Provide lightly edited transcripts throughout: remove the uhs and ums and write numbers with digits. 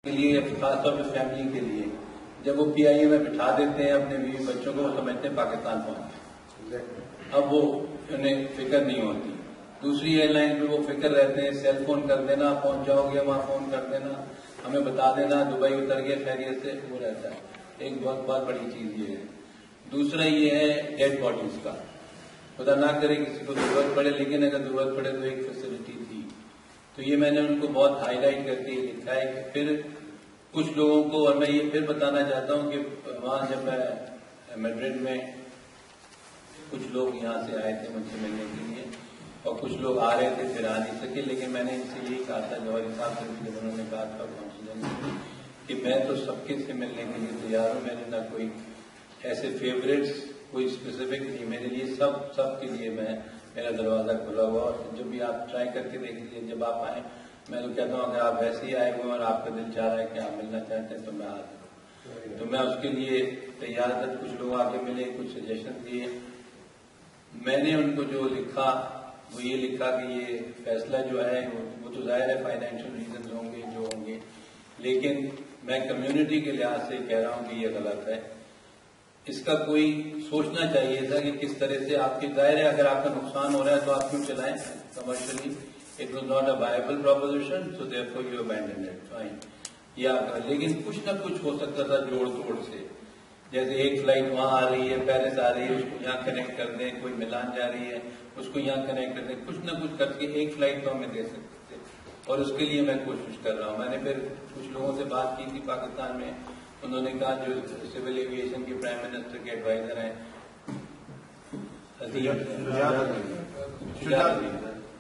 کے لیے خاص طور پہ فیملی کے لیے جب وہ پی آئی اے میں بٹھا دیتے ہیں اپنے بیوی بچوں کو، وہ سمجھتے ہیں پاکستان پہنچ گئے، اب وہ انہیں فکر نہیں ہوتی۔ دوسری ایئر لائن پہ وہ فکر رہتے ہیں، سیل فون کر دینا، پہنچ جاؤ گے وہاں، فون کر دینا، ہمیں بتا دینا دبئی اتر گیا خیریت سے، وہ رہتا ہے۔ ایک بہت بڑی چیز یہ ہے۔ دوسرا یہ ہے ڈیڈ باڈیز کا، خدا نہ کرے کسی کو ضرورت پڑے، لیکن اگر ضرورت پڑے تو ایک فیسلٹی تھی، تو یہ میں نے ان کو بہت ہائی لائٹ کر کے لکھا ہے کہ پھر کچھ لوگوں کو، اور میں یہ پھر بتانا چاہتا ہوں کہ وہاں جب میں میڈرڈ میں کچھ لوگ یہاں سے آئے تھے مجھ سے ملنے کے لیے، اور کچھ لوگ آ رہے تھے پھر آ نہیں سکے، لیکن میں نے ان سے یہی کہا تھا، جوہری صاحب سے بھی جب انہوں نے کہا تھا کانفیڈنس، کہ میں تو سب کے سے ملنے کے لیے تیار ہوں، میں نے نہ کوئی ایسے فیوریٹس کوئی اسپیسیفک نہیں، میرے لیے سب کے لیے میرا دروازہ کھلا ہوا، اور جب بھی آپ ٹرائی کر کے دیکھ لیجیے، جب آپ آئیں میں تو کہتا ہوں اگر آپ ویسے ہی آئے ہوئے اور آپ کا دل چاہ رہا ہے کہ آپ ملنا چاہتے ہیں تو میں حاضر ہوں، تو میں اس کے لیے تیار تھا۔ کچھ لوگ آگے ملے، کچھ سجیشن دیے، میں نے ان کو جو لکھا وہ یہ لکھا کہ یہ فیصلہ جو ہے وہ تو ظاہر ہے فائنینشیل ریزنز ہوں گے جو ہوں گے، لیکن میں کمیونٹی کے لحاظ سے کہہ رہا ہوں کہ یہ غلط ہے۔ اس کا کوئی سوچنا چاہیے تھا کہ کس طرح سے آپ کی، ظاہر ہے اگر آپ کا نقصان ہو رہا ہے تو آپ کیوں چلائیں commercially, it was not a viable proposition so therefore you abandon it, fine, یا لیکن کچھ نہ کچھ ہو سکتا تھا جوڑ توڑ سے، جیسے ایک فلائٹ وہاں آ رہی ہے، پیرس آ رہی ہے، اس کو یہاں کنیکٹ کر دیں، کوئی ملان جا رہی ہے اس کو یہاں کنیکٹ کر دیں، کچھ نہ کچھ کر کے ایک فلائٹ تو ہمیں دے سکتے تھے، اور اس کے لیے میں کوشش کر رہا ہوں۔ میں نے پھر کچھ لوگوں سے بات کی تھی پاکستان میں، انہوں نے کہا جو سول ایویشن کے پرائم منسٹر کے ایڈوائزر ہیں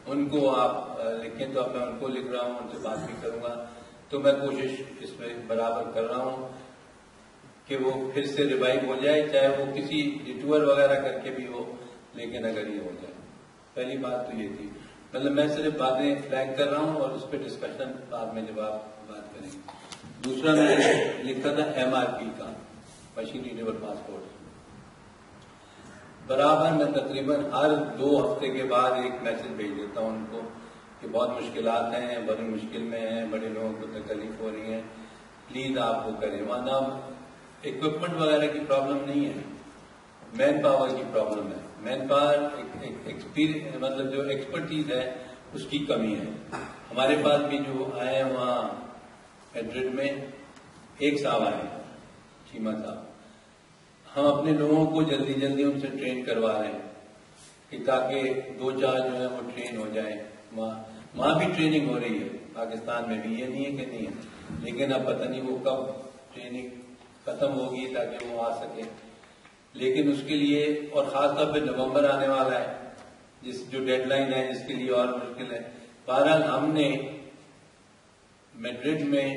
ان کو آپ لکھیں، تو اب میں ان کو لکھ رہا ہوں، ان سے بات بھی کروں گا، تو میں کوشش اس میں برابر کر رہا ہوں کہ وہ پھر سے ریوائیو ہو جائے، چاہے وہ کسی ڈیٹور وغیرہ کر کے بھی ہو، لیکن اگر یہ ہو جائے۔ پہلی بات تو یہ تھی، مطلب میں صرف باتیں فلیگ کر رہا ہوں اور اس پہ ڈسکشن بعد میں جب آپ بات کریں گے۔ دوسرا میں نے لکھا تھا ایم آر پی کا، مشین ریڈیبل پاسپورٹ، برابر میں تقریباً ہر 2 ہفتے کے بعد ایک میسج بھیج دیتا ہوں ان کو کہ بہت مشکلات ہیں، بڑی مشکل میں ہیں، بڑے لوگوں کو تکلیف ہو رہی ہے، پلیز آپ وہ کریں۔ وہاں اکوپمنٹ وغیرہ کی پرابلم نہیں ہے، مین پاور کی پرابلم ہے، مین پاور مطلب جو ایکسپرٹیز ہے اس کی کمی ہے۔ ہمارے پاس بھی جو آئے ہیں وہاں میڈرڈ میں ایک صاحب آئے ہیں، چیمہ صاحب، ہم اپنے لوگوں کو جلدی ان سے ٹرین کروا رہے ہیں کہ تاکہ 2-4 جو ہے وہ ٹرین ہو جائیں۔ وہاں بھی ٹریننگ ہو رہی ہے، پاکستان میں بھی، یہ نہیں ہے کہ نہیں ہے، لیکن اب پتہ نہیں وہ کب ٹریننگ ختم ہوگی تاکہ وہ آ سکے، لیکن اس کے لیے، اور خاص طور پہ نومبر آنے والا ہے جو ڈیڈ لائن ہے، جس کے لیے اور مشکل ہے۔ بہرحال ہم نے میڈرڈ میں،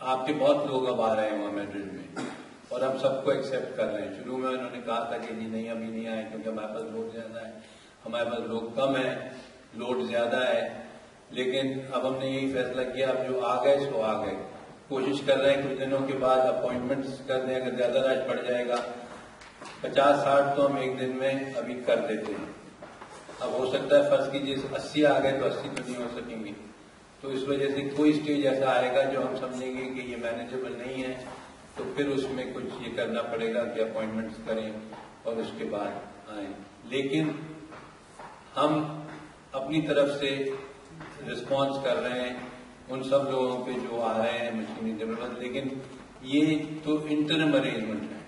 آپ کے بہت لوگ اب آ رہے ہیں وہاں میڈرڈ میں، اور ہم سب کو ایکسیپٹ کر رہے ہیں۔ شروع میں انہوں نے کہا تھا کہ جی نہیں ابھی نہیں آئے کیونکہ ہمارے پاس لوڈ زیادہ ہے، ہمارے پاس لوگ کم ہیں، لوڈ زیادہ ہے، لیکن اب ہم نے یہی فیصلہ کیا اب جو آ گئے سو آ گئے، کوشش کر رہے ہیں کچھ دنوں کے بعد اپوائنٹمنٹس کر دیں، اگر زیادہ رش پڑ جائے گا 50-60 تو ہم ایک دن میں ابھی کر دیتے ہیں۔ اب ہو سکتا ہے فرض کیجیے 80 آ گئے تو 80 تو نہیں ہو سکیں گے، تو اس وجہ سے کوئی اسٹیج ایسا آئے گا جو ہم سمجھیں گے کہ یہ مینیجیبل نہیں ہے، تو پھر اس میں کچھ یہ کرنا پڑے گا کہ اپوائنٹمنٹس کریں اور اس کے بعد آئیں، لیکن ہم اپنی طرف سے رسپانس کر رہے ہیں ان سب لوگوں پہ جو آ رہے ہیں مشینی ڈیولپمنٹ، لیکن یہ تو انٹرم ارینجمنٹ ہے،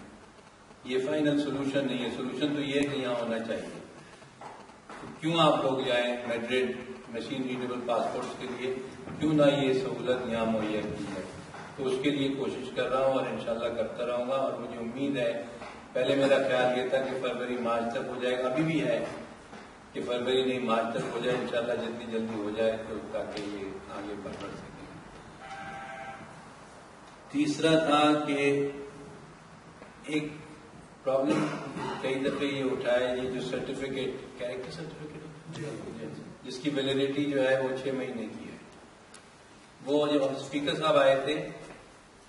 یہ فائنل سولوشن نہیں ہے۔ سولوشن تو یہ ہے کہ یہاں ہونا چاہیے، کیوں آپ لوگ جائیں میڈرڈ مشین ریڈیبل پاسپورٹس کے لیے، کیوں نہ یہ سہولت یہاں مہیا کی ہے، تو اس کے لیے کوشش کر رہا ہوں اور انشاءاللہ کرتا رہوں گا، اور مجھے امید ہے، پہلے میرا خیال یہ تھا کہ فروری مارچ تک ہو جائے گا، ابھی بھی ہے کہ فروری نہیں مارچ تک ہو جائے، انشاءاللہ جتنی جلدی ہو جائے تو تاکہ یہ آگے بڑھ سکے۔ تیسرا تھا کہ ایک پرابلم کئی دفعہ یہ اٹھایا، یہ جو سرٹیفکیٹ، کیریکٹر سرٹیفکیٹ جس کی ویلیڈیٹی جو ہے وہ 6 مہینے کی ہے، وہ جب اسپیکر صاحب آئے تھے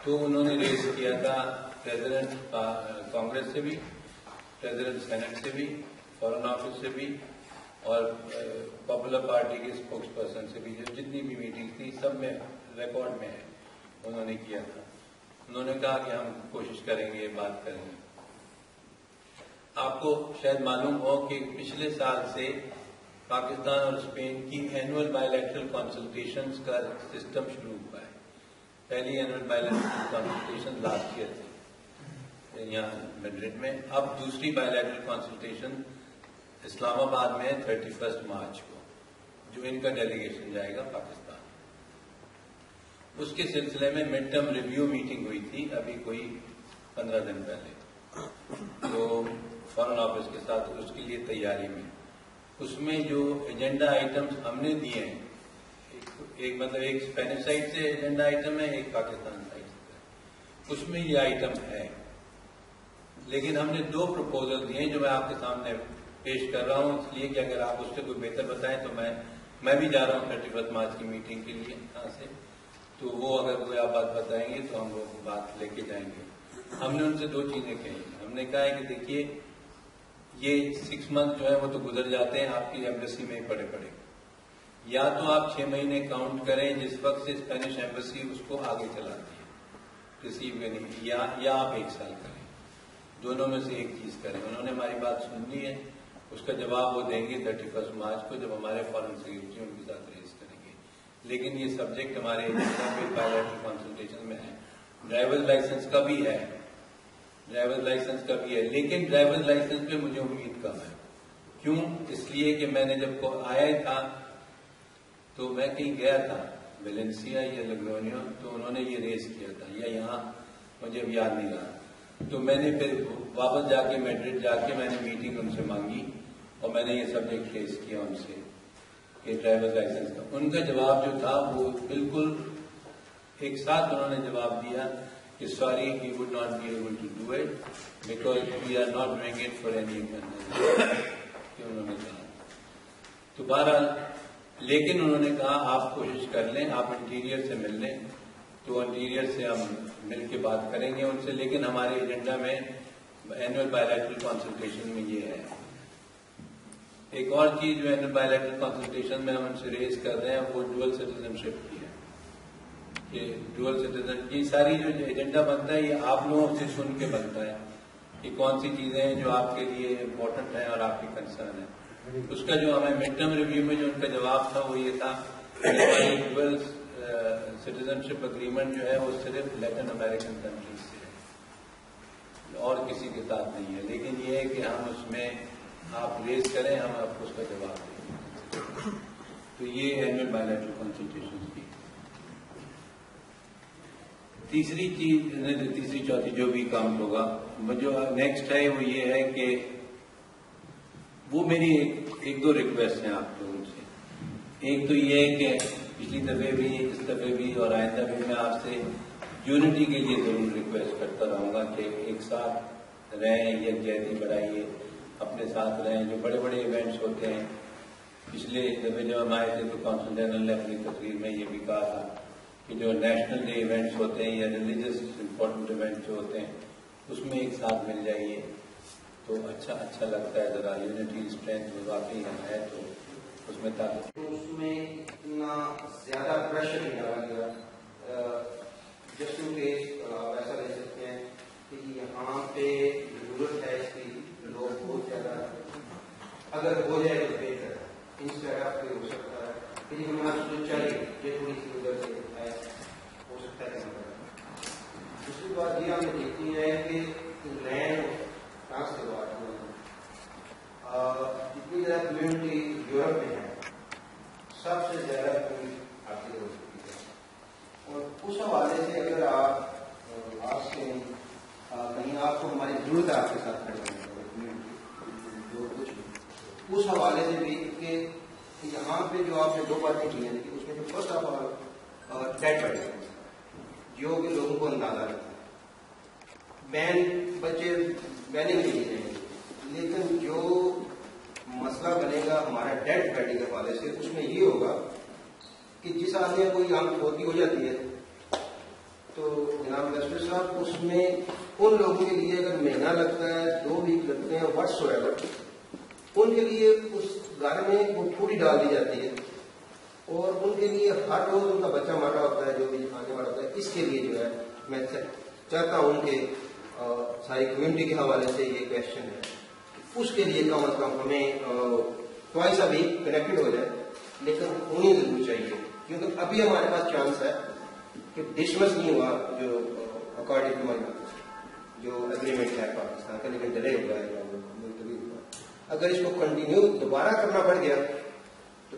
تو انہوں نے ریز کیا تھا پریزیڈنٹ کانگریس سے بھی، پریزیڈنٹ سینٹ سے بھی، فارن آفس سے بھی، اور پاپولر پارٹی کے اسپوکس پرسن سے بھی، جتنی بھی میٹنگ تھی سب میں ریکارڈ میں ہے، نے کیا تھا. انہوں نے کہا کہ ہم کوشش کریں گے، بات کریں گے. آپ کو شاید معلوم ہو کہ پچھلے سال سے پاکستان اور اسپین کی اینول بائی لیٹرل کنسلٹیشنز کا سسٹم شروع ہوا ہے. پہلی annual bilateral consultation last year تھی یہاں میڈرڈ میں. اب دوسری بائی لیٹرل کنسلٹیشن اسلام آباد میں 31 مارچ کو، جو ان کا ڈیلیگیشن جائے گا پاکستان. اس کے سلسلے میں مڈ ٹرم ریویو میٹنگ ہوئی تھی ابھی کوئی 15 دن پہلے، تو فارن آفس کے ساتھ اس کے لیے تیاری میں. اس میں جو ایجنڈا آئٹمز ہم نے دیے ہیں، ایک مطلب ایک اسپینش سائڈ سے ایجنڈا آئٹم ہے، ایک پاکستان سائڈ سے. اس میں یہ آئٹم ہے، لیکن ہم نے 2 پروپوزل دیے ہیں جو میں آپ کے سامنے پیش کر رہا ہوں، اس لیے کہ اگر آپ اس سے کوئی بہتر بتائیں تو میں بھی جا رہا ہوں 31 مارچ کی میٹنگ کے لیے یہاں سے، تو وہ اگر کوئی آپ بات بتائیں گے تو ہم وہ بات لے کے جائیں گے. ہم نے ان سے 2 چیزیں کہی. ہم نے کہا ہے کہ دیکھیے یہ 6 منتھ جو ہے وہ تو گزر جاتے ہیں آپ کی ایمبیسی میں ہی پڑے پڑے. یا تو آپ 6 مہینے کاؤنٹ کریں جس وقت سے اسپینش ایمبیسی اس کو آگے چلاتی ہے ریسیو کرنے، یا آپ 1 سال کریں. دونوں میں سے ایک چیز کریں. انہوں نے ہماری بات سن لی ہے، اس کا جواب وہ دیں گے 31 مارچ کو جب ہمارے فارن سیکرٹری ان کے ساتھ ریز کریں گے. لیکن یہ سبجیکٹ ہمارے بائیلیٹرل کنسلٹیشن میں ہے. ڈرائیور لائسنس کا بھی ہے، لیکن ڈرائیور لائسنس پہ مجھے امید کم ہے. کیوں؟ اس لیے کہ میں نے جب آیا تھا تو میں کہیں گیا تھا ویلنسیا یا لگونیو، تو انہوں نے یہ ریز کیا تھا یا یہاں مجھے اب یاد نہیں رہا. تو میں نے پھر واپس جا کے میڈرڈ جا کے میں نے میٹنگ ان سے مانگی اور میں نے یہ سبجیکٹ ریز کیا ان سے کہ ڈرائیور لائسنس کا. ان کا جواب جو تھا وہ بالکل ایک ساتھ انہوں نے جواب دیا کہ sorry we would not be able to do it because we are not doing it for any کہ انہوں نے کہا. تو بہرحال لیکن انہوں نے کہا آپ کوشش کر لیں، آپ انٹیریئر سے مل لیں. تو انٹیریئر سے ہم مل کے بات کریں گے ان سے. لیکن ہمارے ایجنڈا میں اینول بائیلیٹرل کنسلٹیشن میں یہ ہے. ایک اور چیز جو اینول بائیلیٹرل کنسلٹیشن میں ہم ان سے ریز کر رہے ہیں وہ ڈوئل سٹیزن شپ کی ہے کہ ڈوئل سٹیزن یہ ساری جو ایجنڈا بنتا ہے یہ آپ لوگوں سے سن کے بنتا ہے کہ کون سی چیزیں ہیں جو آپ کے لیے امپورٹنٹ ہیں اور آپ کی کنسرن ہے. اس کا جو ہمیں مڈ ٹرم ریویو میں جو ان کا جواب تھا وہ یہ تھا کہ ہماری ڈوئل سٹیزن شپ اگریمنٹ جو ہے وہ صرف لیٹن امریکن کنٹریز سے ہے اور کسی کے ساتھ نہیں ہے. لیکن یہ ہے کہ ہم اس میں آپ ریز کریں، ہم آپ کو اس کا جواب دیں. تو یہ اینول بائیلیٹرل کنسلٹیشن کی تیسری چیز، تیسری چوتھی جو بھی کام ہوگا جو نیکسٹ ہے وہ یہ ہے کہ وہ میری ایک 2 ریکویسٹ ہیں آپ لوگوں سے. ایک تو یہ ہے کہ پچھلی دفعہ بھی اس دفعہ بھی اور آئندہ بھی میں آپ سے یونٹی کے لیے ضرور ریکویسٹ کرتا رہوں گا کہ ایک ساتھ رہیں، یکجہتی بڑھائیے، اپنے ساتھ رہیں. جو بڑے بڑے ایونٹس ہوتے ہیں، پچھلے دفعہ جب ہم آئے تھے تو کونسل جنرل نے اپنی تقریر میں یہ بھی کہا تھا کہ جو نیشنل ڈے ایونٹس ہوتے ہیں یا ریلیجیس امپورٹنٹ ایونٹس جو ہوتے ہیں اس میں ایک ساتھ مل جائیے تو اچھا لگتا ہے. ذرا یونٹی اسٹرینتھ میں واقعی ہے تو اس میں طاقت. اس میں اتنا زیادہ پریشر نہیں ڈالا گیا. جسٹ ان کیس آپ ایسا لے سکتے ہیں کہ یہاں پہ ضرورت ہے اس کی، لوگ بہت زیادہ اگر ہو جائے تو بہتر انسٹیڈ آف ہو سکتا ہے کہ ہمارا سوچا یہ تھوڑی سی ادھر سے ہو سکتا ہے. دوسری بات یہ ہمیں دیکھنی ہے کہ لینڈ کہاں سے بات جتنی زیادہ کمیونٹی یورپ میں ہے سب سے زیادہ حاصل ہو سکتی ہے. اور اس حوالے سے اگر آپ سے کہیں آپ کو ہماری ضرورت ہے آپ کے ساتھ کھڑے ہونے جو کچھ اس حوالے سے بھی کہ یہاں پہ جو آپ نے 2 باتیں کی ہیں اس میں جو first of all date wise جو کہ لوگوں کو اندازہ رکھتا ہے. بچے بیننگ نہیں رہیں گے، لیکن جو مسئلہ بنے گا ہمارا ڈیٹ بیٹی کے حوالے سے اس میں یہ ہوگا کہ جس آدمی کو یہاں کھوتی ہو جاتی ہے تو جناب ڈسٹر صاحب اس میں ان لوگوں کے لیے اگر مہینہ لگتا ہے 2 ویک لگتے ہیں واٹس ایور ان کے لیے اس گھر میں وہ تھوڑی ڈال دی جاتی ہے اور ان کے لیے ہر روز ان کا بچہ مارا ہوتا ہے جو بھی آنے پڑا ہوتا ہے. اس کے لیے جو ہے میں چاہتا ہوں کہ ساری کمیونٹی کے حوالے سے یہ کویشچن ہے, اس کے لیے کم از کم ہمیں ٹوائس ا ویک کنیکٹڈ ہو جائے, لیکن ہونی ضرور چاہیے, کیونکہ ابھی ہمارے پاس چانس ہے کہ ڈسمس نہیں ہوا جو اکارڈنگ ٹو جو اگریمنٹ ہے پاکستان کا, لیکن ڈیلے ہوا ہے یا ملتوی ہوا. اگر اس کو کنٹینیو دوبارہ کرنا پڑ گیا تو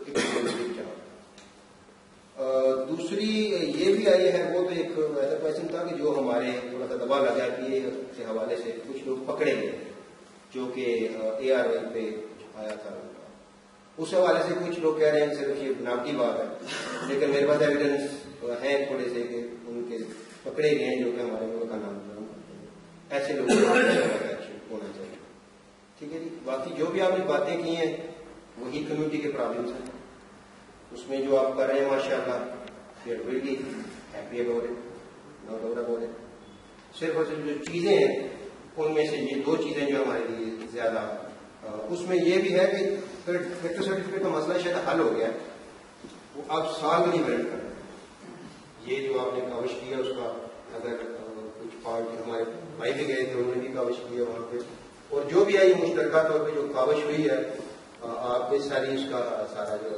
دوسری یہ بھی آئی ہے, وہ تو ایک ایسا کوشچن تھا کہ جو ہمارے تھوڑا سا دباؤ لگا پی اے کے حوالے سے کچھ لوگ پکڑے گئے جو کہ اے آر وائی پہ آیا تھا. اس حوالے سے کچھ لوگ کہہ رہے ہیں صرف یہ بناوٹی بات ہے, لیکن میرے پاس ایویڈنس ہے تھوڑے سے کہ ان کے پکڑے گئے ہیں جو کہ ہمارے ملک کا نام ایسے لوگ ہونا چاہیے. ٹھیک ہے جی. باقی جو بھی آپ نے باتیں کی ہیں وہی کمیونٹی کے پرابلمس ہیں, اس میں جو آپ کر رہے ہیں ماشاء اللہ really happy about it, no doubt about it. صرف اور صرف جو چیزیں ہیں ان میں سے یہ دو چیزیں جو ہمارے لیے زیادہ, اس میں یہ بھی ہے کہ فیکٹر سرٹیفکیٹ کا مسئلہ شاید حل ہو گیا ہے, وہ آپ سال میں نہیں ویلڈ کر رہے. یہ جو آپ نے کاوش کیا اس کا اگر کچھ پارٹ ہمارے بھائی بھی گئے تھے انہوں نے بھی کاوش کیا وہاں پہ, اور جو بھی آئی مشترکہ طور پہ جو کاوش ہوئی ہے آپ نے ساری اس کا سارا جو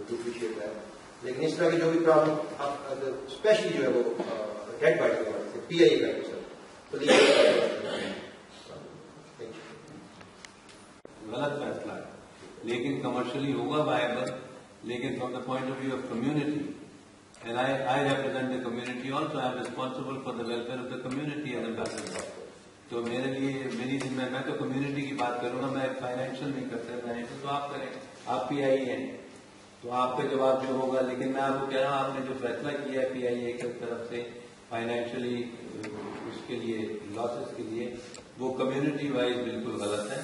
ڈپلیکیٹ ہے. لیکن اس طرح کی جو بھی پرابلم اسپیشلی جو ہے وہ ڈیڈ باڈی کے حوالے سے پی آئی کا غلط فیصلہ ہے, لیکن کمرشلی ہوگا وائبل, لیکن from the point of view of community, and I represent the community also. I am responsible for the welfare of the community as ambassador. تو میرے لیے میری ذمہ, میں تو کمیونٹی کی بات کروں گا, میں فائنینشیل نہیں کرتا, فائنینشیل تو آپ کریں, آپ پی آئی ہیں تو آپ کا جواب جو ہوگا. لیکن میں آپ کو کہہ رہا ہوں آپ نے جو فیصلہ کیا ہے پی آئی اے کی طرف سے فائنینشلی اس کے لیے لاسز کے لیے, وہ کمیونٹی وائز بالکل غلط ہے.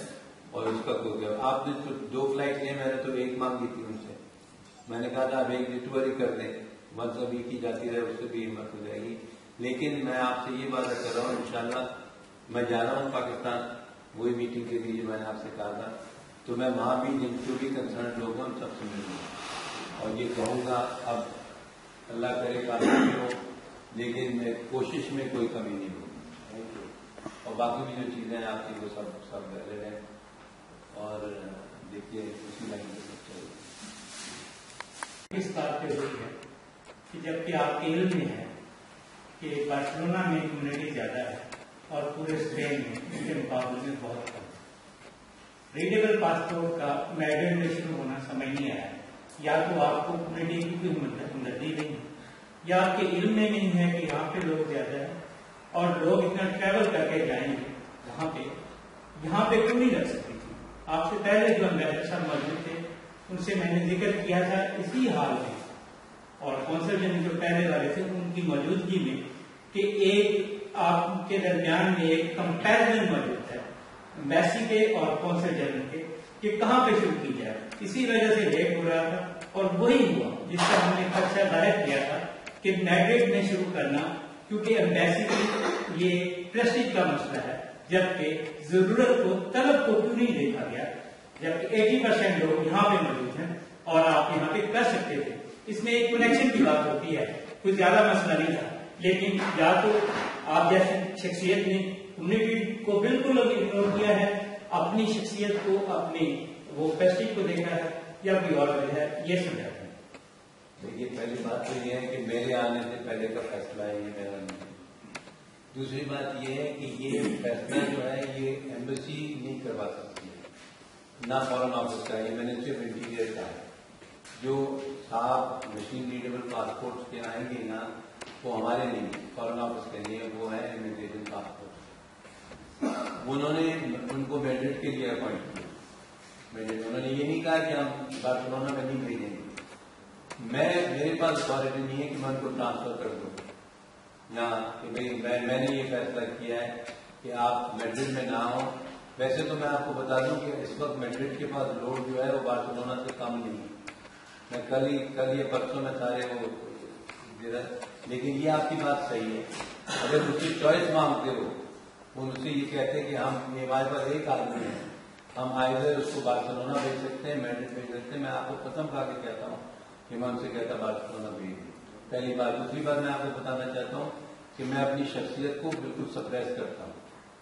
اور اس کا کوئی آپ نے تو 2 فلائٹ لیے, میں نے تو 1 مانگی تھی ان سے, میں نے کہا تھا آپ 1 ڈیٹوری کر دیں, ونس ابھی کی جاتی رہے, اس سے بھی ہمت ہو جائے گی. لیکن میں آپ سے یہ بات کر رہا ہوں انشاءاللہ میں جا رہا ہوں پاکستان وہی میٹنگ کے لیے جو میں نے آپ سے کہا تھا, تو میں وہاں بھی جن جو بھی کنسرن لوگ ہیں ان سب سے ملوں گا اور یہ کہوں گا اب اللہ کرے کامیابی ہو, لیکن کوشش میں کوئی کمی نہیں ہوگی. اور باقی بھی جو چیزیں ہیں آپ کی وہ سب ویلڈ ہیں, اور دیکھیے اسی لائن میں سب چاہیے. اس بات پہ ہوئی ہے کہ جبکہ آپ کے علم میں ہے کہ بارسلونا میں کمیونٹی زیادہ ہے اور پورے اسپین میں اس کے مقابلے میں بہت کم. ریڈیبل پاسپورٹ کا میڈیم میں شروع ہونا سمجھ نہیں آیا, یا تو آپ کو کمیونٹی کی کوئی ہمدردی نہیں, یا آپ کے علم میں نہیں ہے کہ یہاں پہ لوگ زیادہ ہیں اور لوگ اتنا ٹریول کر کے جائیں گے وہاں پہ, یہاں پہ کیوں نہیں رکھ سکتی تھی. آپ سے پہلے جو امبیسڈر صاحب موجود تھے ان سے میں نے ذکر کیا تھا اسی حال میں, اور کونسل جنرل جو پہلے والے تھے ان کی موجودگی میں, کہ ایک آپ کے درمیان میں ایک کمپیرزن موجود ہے ایمبیسی کے اور کونسل جنرل کے کہ کہاں پہ شروع کی جائے. اسی وجہ سے لیٹ ہو رہا تھا, اور وہی ہوا جس کا ہم نے خدشہ ظاہر کیا تھا کہ میڈرڈ میں شروع کرنا, کیونکہ ایمبیسی کی یہ پریسٹیج کا مسئلہ ہے, جبکہ ضرورت کو طلب کو کیوں نہیں دیکھا گیا, جبکہ 80% لوگ یہاں پہ موجود ہیں اور آپ یہاں پہ کر سکتے تھے. اس میں ایک کنیکشن کی بات ہوتی ہے, کوئی زیادہ مسئلہ نہیں تھا, لیکن یا تو آپ جیسی شخصیت نے کمیونٹی کو بالکل اگنور کیا ہے, اپنی شخصیت کو اپنی وہ پیسٹیج کو دیکھا ہے, یا کوئی اور وجہ ہے, یہ سمجھاتے ہیں. دیکھیے پہلی بات تو یہ ہے کہ میرے آنے سے پہلے کا فیصلہ ہے, یہ میرا نہیں. دوسری بات یہ ہے کہ یہ فیصلہ جو ہے یہ ایمبیسی نہیں کروا سکتی ہے, نہ فارن آفس کا, یہ میں نے صرف انٹیریئر کا ہے. جو صاحب مشین ریڈیبل پاسپورٹ کے آئیں گے نا, وہ ہمارے نہیں, فارن آفس کے لیے وہ ہے امیگریشن پاسپورٹ. انہوں نے ان کو مینڈیٹ کے لیے اپوائنٹ کیا, انہوں نے یہ نہیں کہا کہ ہم بارسلونا میں نہیں بھیجیں گے. میرے پاس اتھارٹی نہیں ہے کہ میں ان کو ٹرانسفر کر دوں, نہ کہ بھائی میں نے یہ فیصلہ کیا ہے کہ آپ میڈرڈ میں نہ ہوں. ویسے تو میں آپ کو بتا دوں کہ اس وقت میڈرڈ کے پاس لوڈ جو ہے وہ بارسلونا سے کم نہیں ہے. میں کل یہ پرسوں میں سارے وہ, لیکن یہ آپ کی بات صحیح ہے. اگر اس کی چوائس مانگتے ہو, وہ مجھ سے یہ کہتے ہیں کہ ہم ہمارے پاس ایک آدمی ہے, ہم آئیزر اس کو بارسلونا بھیج سکتے ہیں, میڈرڈ بھیج سکتے ہیں. میں آپ کو قسم کھا کے کہتا ہوں کہ میں ان سے کہتا بارسلونا بھیج دیں, پہلی بات. دوسری بات میں آپ کو بتانا چاہتا ہوں کہ میں اپنی شخصیت کو بالکل سپریس کرتا ہوں.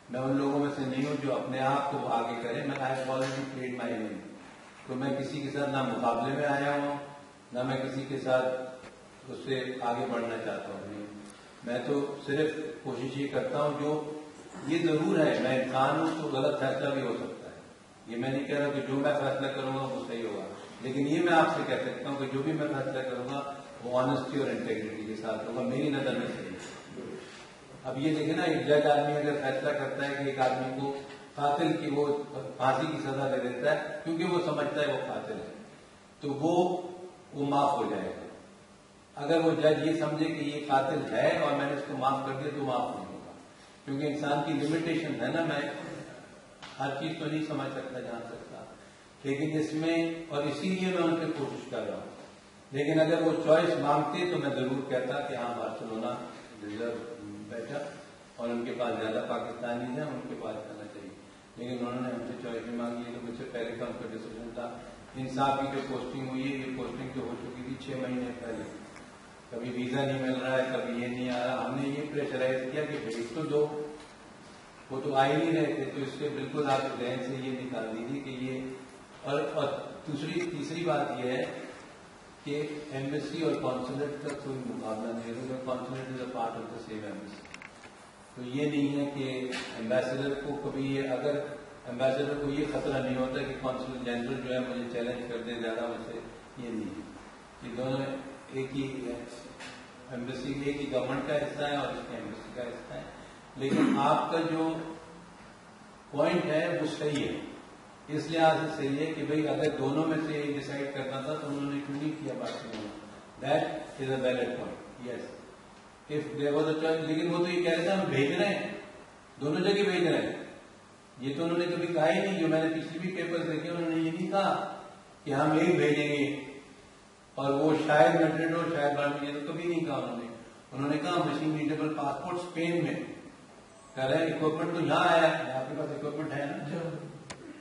میں ان لوگوں میں سے نہیں ہوں جو اپنے آپ کو آگے کریں. میں I have already played my game. تو میں کسی کے ساتھ نہ مقابلے میں آیا ہوں نہ میں کسی کے ساتھ اس سے آگے بڑھنا چاہتا ہوں. میں تو صرف کوشش یہ کرتا ہوں جو یہ ضرور ہے میں انسان ہوں تو غلط فیصلہ بھی ہو سکتا ہے. یہ میں نہیں کہہ رہا کہ جو میں فیصلہ کروں گا وہ صحیح ہوگا, لیکن یہ میں آپ سے کہہ سکتا ہوں کہ جو بھی میں فیصلہ کروں گا وہ آنےسٹی اور انٹیگریٹی کے ساتھ ہوگا, میری نظر میں صحیح. اب یہ دیکھیں نا, ایک جج آدمی اگر فیصلہ کرتا ہے کہ ایک آدمی کو قاتل کی وہ پھانسی کی سزا دے دیتا ہے کیونکہ وہ سمجھتا ہے وہ قاتل ہے, تو وہ معاف ہو جائے گا. اگر وہ جج یہ سمجھے کہ یہ قاتل ہے اور میں نے اس کو معاف کر دیا تو معاف نہیں ہوگا, کیونکہ انسان کی لمیٹیشن ہے نا. میں ہر چیز تو نہیں سمجھ سکتا, جان سکتا, لیکن اس میں اور اسی لیے میں ان سے کوشش کر رہا ہوں. لیکن اگر وہ چوائس مانگتے تو میں ضرور کہتا کہ ہاں بارسلونا ریزرو بیٹھا اور ان کے پاس زیادہ پاکستانی ہیں, ان کے پاس کرنا چاہیے. لیکن انہوں نے ہم سے چوائس نہیں مانگی ہے, تو مجھ سے پہلے کا ان کا ڈیسیزن تھا. انصاف کی جو پوسٹنگ ہوئی ہے, یہ پوسٹنگ جو ہو چکی تھی 6 مہینے پہلے, کبھی ویزا نہیں مل رہا ہے, کبھی یہ نہیں آ رہا. ہم نے یہ پریشرائز کیا کہ بھیج تو دو, وہ تو آ ہی نہیں رہے تھے, تو اس سے بالکل آپ ذہن سے یہ نکال دیجیے کہ یہ اور تیسری بات یہ ہے کہ ایمبیسی اور کانسولیٹ کا کوئی مقابلہ نہیں ہے. Consulate is a part of the same embassy. تو یہ نہیں ہے کہ ایمبیسڈر کو کبھی یہ, اگر ایمبیسڈر کو یہ خطرہ نہیں ہوتا کہ کانسول جنرل جو ہے مجھے چیلنج کر دے زیادہ ویسے, یہ نہیں ہے. یہ دونوں ایک ہی ایمبیسی, ایک ہی گورنمنٹ کا حصہ ہے اور اس کے ایمبیسی کا حصہ ہے. لیکن آپ کا جو پوائنٹ ہے وہ صحیح ہے, اس لحاظ سے صحیح ہے کہ بھئی اگر دونوں میں سے ڈیسائیڈ کرنا تھا تو انہوں نے کیوں نہیں کیا Barcelona. That is a valid point. Yes if there was a choice, لیکن وہ تو یہ کہہ رہے تھے ہم بھیج رہے ہیں, دونوں جگہ بھیج رہے ہیں. یہ تو انہوں نے کبھی کہا ہی نہیں. جو میں نے پچھلے بھی پیپر دیکھے انہوں نے یہ نہیں کہا کہ ہم ایک بھیجیں گے اور وہ شاید میڈرڈ ہو شاید برمنگھم, یہ تو کبھی نہیں کہا انہوں نے. انہوں نے کہا مشین ریڈیبل پاسپورٹ اسپین میں کہہ رہے ہیں, اکوپمنٹ تو یہاں آیا ہے, آپ کے پاس اکوپمنٹ ہے نا,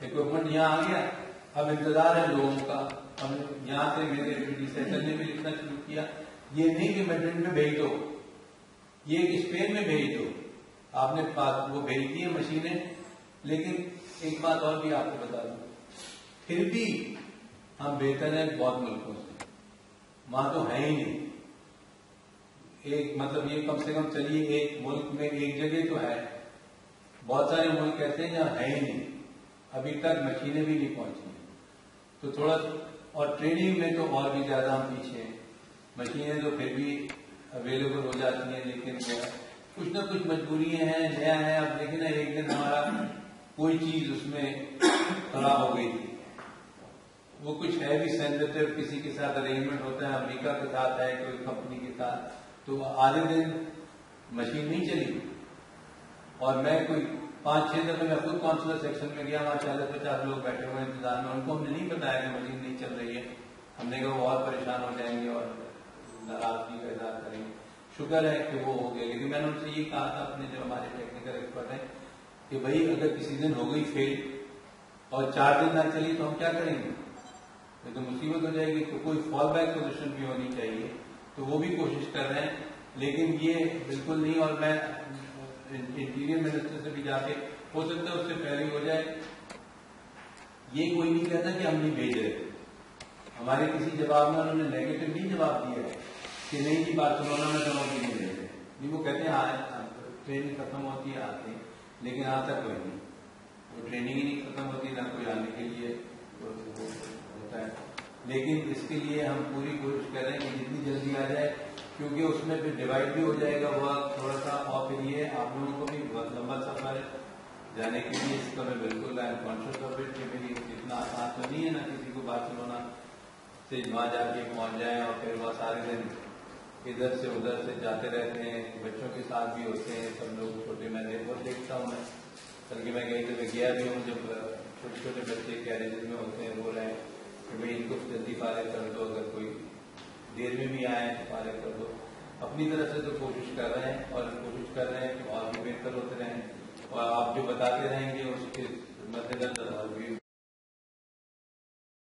اکوپمنٹ یہاں آ گیا, اب انتظار ہے لوگوں کا. ہم یہاں سے میرے ریسرچر نے بھی لکھنا شروع کیا. یہ نہیں کہ میڈرڈ میں بھیج دو, یہ ایک اسپین میں بھیج دو. آپ نے وہ بھیج دی ہے مشینیں. لیکن ایک بات اور بھی آپ کو بتا دوں, پھر بھی ہم بہتر ہیں بہت ملکوں سے, وہاں تو ہے ہی نہیں. ایک مطلب یہ کم سے کم چلیے ایک ملک میں ایک جگہ تو ہے, بہت سارے ملک کہتے ہیں جہاں ہے ہی نہیں, ابھی تک مشینیں بھی نہیں پہنچی. تو تھوڑا اور ٹریننگ میں تو اور بھی زیادہ ہم پیچھے ہیں. مشینیں تو پھر بھی اویلیبل ہو جاتی ہیں, لیکن کچھ نہ کچھ مجبوریاں ہیں, نیا ہے. اب دیکھیں نا, ایک دن ہمارا کوئی چیز اس میں خراب ہو گئی تھی, وہ کچھ ہے بھی سینسیٹیو, کسی کے ساتھ ارینجمنٹ ہوتا ہے, امریکہ کے ساتھ ہے کوئی کمپنی کے ساتھ, تو آدھے دن مشین نہیں چلی. اور میں کوئی 5-6 دفعہ میں خود کونسلر سیکشن میں گیا, وہاں 40-50 لوگ بیٹھے ہوئے انتظار میں, ان کو ہم نے نہیں بتایا کہ مشین نہیں چل رہی ہے. ہم نے کہا وہ اور پریشان ہو جائیں گے اور ناراضگی کا اظہار کریں گے. شکر ہے کہ وہ ہو گیا. لیکن میں نے ان سے یہ کہا تھا اپنے جو ہمارے ٹیکنیکل ایکسپرٹ ہیں کہ بھائی اگر کسی دن ہو گئی فیل اور 4 دن نہ چلی تو ہم کیا کریں گے, تو مصیبت ہو جائے گی. تو کوئی فال بیک پوزیشن بھی ہونی چاہیے, تو وہ بھی کوشش کر رہے ہیں. لیکن یہ بالکل نہیں, اور میں انٹیریئر منسٹر سے بھی جا کے, ہو سکتا ہے اس سے پہلے ہو جائے. یہ کوئی نہیں کہتا کہ ہم نہیں بھیج رہے. ہمارے کسی جواب میں انہوں نے نیگیٹو نہیں جواب دیا ہے کہ نہیں جی بارسلونا میں تو بھی نہیں بھیج رہے. نہیں, وہ کہتے ہیں ٹریننگ ختم ہوتی ہے آتے ہیں, لیکن آج تک کوئی نہیں, وہ ٹریننگ ہی نہیں ختم ہوتی, نہ کوئی آنے کے لیے ہوتا ہے. لیکن اس کے لیے ہم پوری کوشش کر رہے ہیں کہ جتنی جلدی آ جائے, کیونکہ اس میں پھر ڈیوائڈ بھی ہو جائے گا وقت تھوڑا سا, اور پھر یہ آپ لوگوں کو بھی بہت لمبا سفر ہے جانے کے لیے. اس کا میں بالکل کانشیس آف اٹ کہ میری اتنا آسان تو نہیں ہے نا کسی کو بارسلونا سے وہاں جا کے پہنچ جائیں اور پھر وہاں سارے دن ادھر سے ادھر سے جاتے رہتے ہیں. بچوں کے ساتھ بھی ہوتے ہیں سب لوگ چھوٹے, میں بہت دیکھتا ہوں. میں بلکہ میں کہیں تو گیا بھی ہوں, جب چھوٹے چھوٹے بچے کیریجز میں ہوتے ہیں رو رہے ہیں کہ بھائی ان کو جلدی فارغ کر دو, اگر کوئی دیر میں بھی آئے تو فارغ کر دو. اپنی طرف سے تو کوشش کر رہے ہیں, اور کوشش کر رہے ہیں کہ اور بھی بہتر ہوتے رہیں, اور آپ جو بتاتے رہیں گے اس کے مد نظر